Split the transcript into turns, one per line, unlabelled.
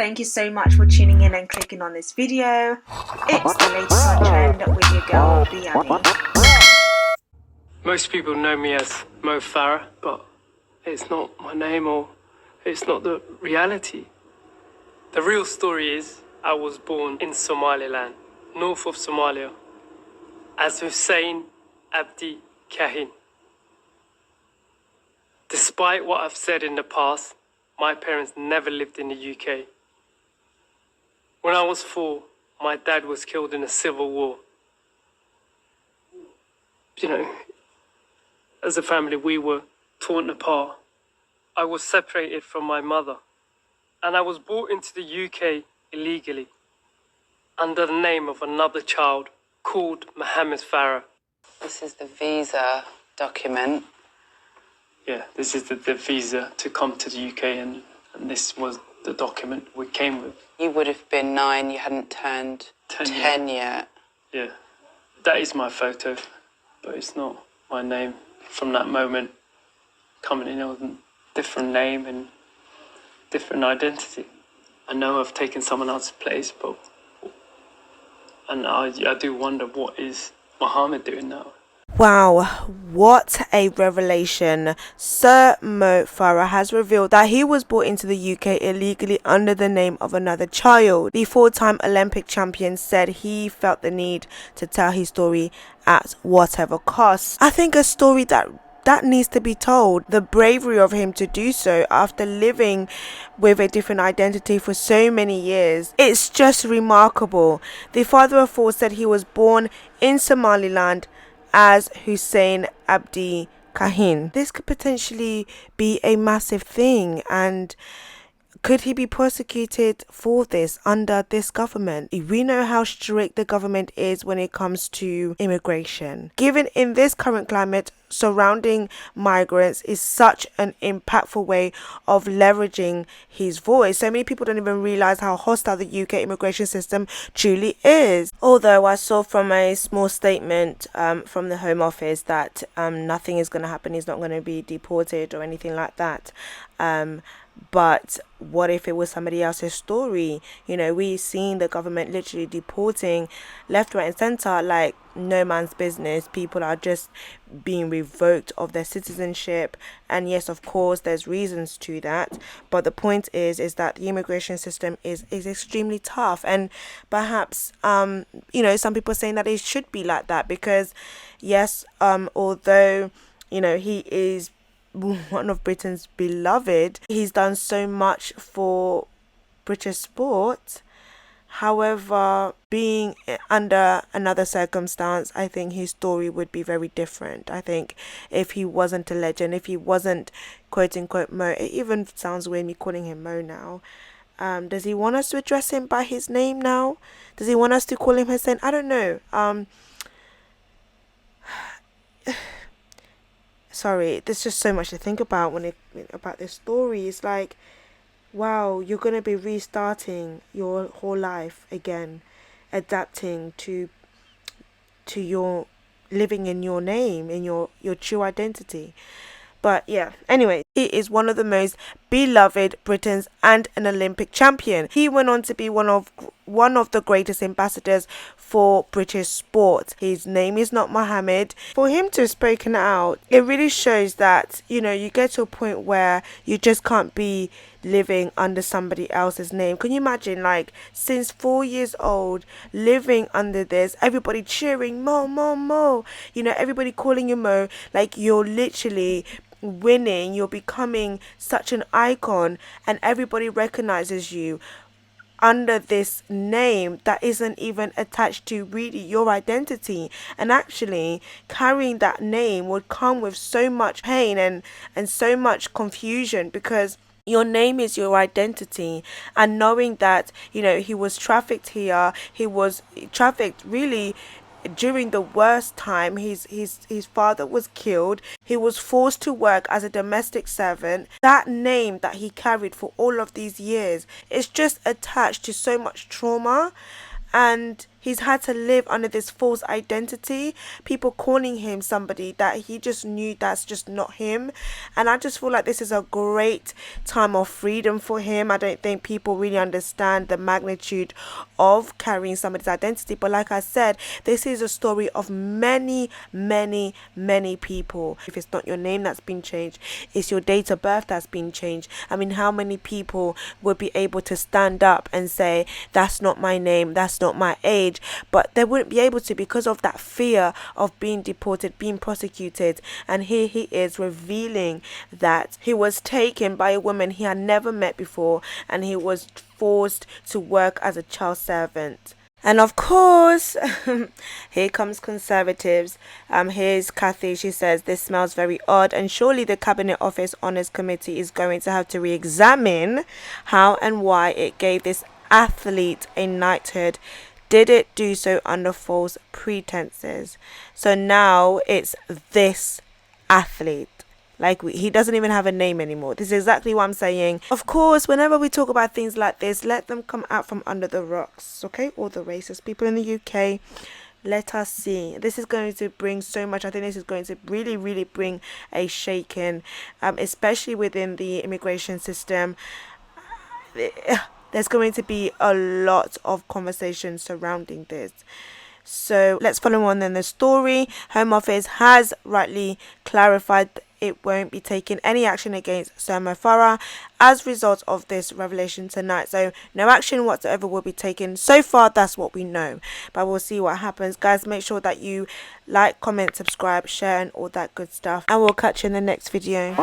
thank you so much for tuning in and clicking on this video. It's the latest on trend with your girl, Biani.
Most people know me as Mo Farah, but it's not my name or it's not the reality. The real story is I was born in Somaliland, north of Somalia, as Hussein Abdi Kahin. Despite what I've said in the past, my parents never lived in the UK. When I was 4, my dad was killed in a civil war. You know, as a family, we were torn apart. I was separated from my mother, and I was brought into the UK illegally under the name of another child called Mohammed Farah.
This is the visa document.
Yeah, this is the visa to come to the UK, and this was the document we came with.
You would have been 9, you hadn't turned 10 yet.
Yeah, that is my photo, but it's not my name. From that moment, coming in with a different name and different identity. I know I've taken someone else's place, but I do wonder, what is Mohammed doing now?
Wow, what a revelation. Sir Mo Farah has revealed that he was brought into the UK illegally under the name of another child. The 4-time Olympic champion said he felt the need to tell his story at whatever cost. I think a story that needs to be told. The bravery of him to do so after living with a different identity for so many years. It's just remarkable. The father of 4 said he was born in Somaliland as Hussein Abdi Kahin. This could potentially be a massive thing, and could he be prosecuted for this under this government? We know how strict the government is when it comes to immigration. Given in this current climate surrounding migrants is such an impactful way of leveraging his voice. So many people don't even realize how hostile the UK immigration system truly is. Although I saw from a small statement from the Home Office that nothing is going to happen, he's not going to be deported or anything like that. But what if it was somebody else's story? You know, we've seen the government literally deporting left, right and centre like no man's business. People are just being revoked of their citizenship. And yes, of course, there's reasons to that. But the point is that the immigration system is extremely tough. And perhaps, some people are saying that it should be like that because, yes, although, he is one of Britain's beloved, he's done so much for British sport. However, being under another circumstance, I think his story would be very different. I think if he wasn't a legend, if he wasn't quote unquote Mo, it even sounds weird me calling him Mo now. Does he want us to address him by his name now? Does he want us to call him Hussein? I don't know. Sorry, there's just so much to think about about this story. It's like, wow, you're gonna be restarting your whole life again, adapting to your living in your name, in your true identity. But yeah, anyway, he is one of the most beloved Britons and an Olympic champion. He went on to be one of the greatest ambassadors for British sport. His name is not Mohammed. For him to have spoken out, it really shows that, you get to a point where you just can't be living under somebody else's name. Can you imagine, like, since 4 years old, living under this, everybody cheering, Mo, Mo, Mo, everybody calling you Mo, like you're literally winning, you're becoming such an icon, and everybody recognizes you under this name that isn't even attached to really your identity. And actually carrying that name would come with so much pain and so much confusion, because your name is your identity. And knowing that, he was trafficked here, he was trafficked really during the worst time. His father was killed. He was forced to work as a domestic servant. That name that he carried for all of these years is just attached to so much trauma, and He's had to live under this false identity, people calling him somebody that he just knew that's just not him. And I just feel like this is a great time of freedom for him. I don't think people really understand the magnitude of carrying somebody's identity, but like I said, this is a story of many people. If it's not your name that's been changed, it's your date of birth that's been changed. I mean, how many people would be able to stand up and say, that's not my name, that's not my age, but they wouldn't be able to because of that fear of being deported, being prosecuted. And here he is revealing that he was taken by a woman he had never met before, and he was forced to work as a child servant. And of course, here comes conservatives. Here's Kathy. She says, this smells very odd, and surely the Cabinet Office Honours Committee is going to have to re-examine how and why it gave this athlete a knighthood. Did it do so under false pretenses? So now it's this athlete. Like, he doesn't even have a name anymore. This is exactly what I'm saying. Of course, whenever we talk about things like this, let them come out from under the rocks, okay? All the racist people in the UK, let us see. This is going to bring so much. I think this is going to really bring a shaking, especially within the immigration system. There's going to be a lot of conversation surrounding this. So let's follow on in the story. Home Office has rightly clarified it won't be taking any action against Sir Farah as a result of this revelation tonight. So no action whatsoever will be taken. So far, that's what we know. But we'll see what happens. Guys, make sure that you like, comment, subscribe, share, and all that good stuff. And we'll catch you in the next video.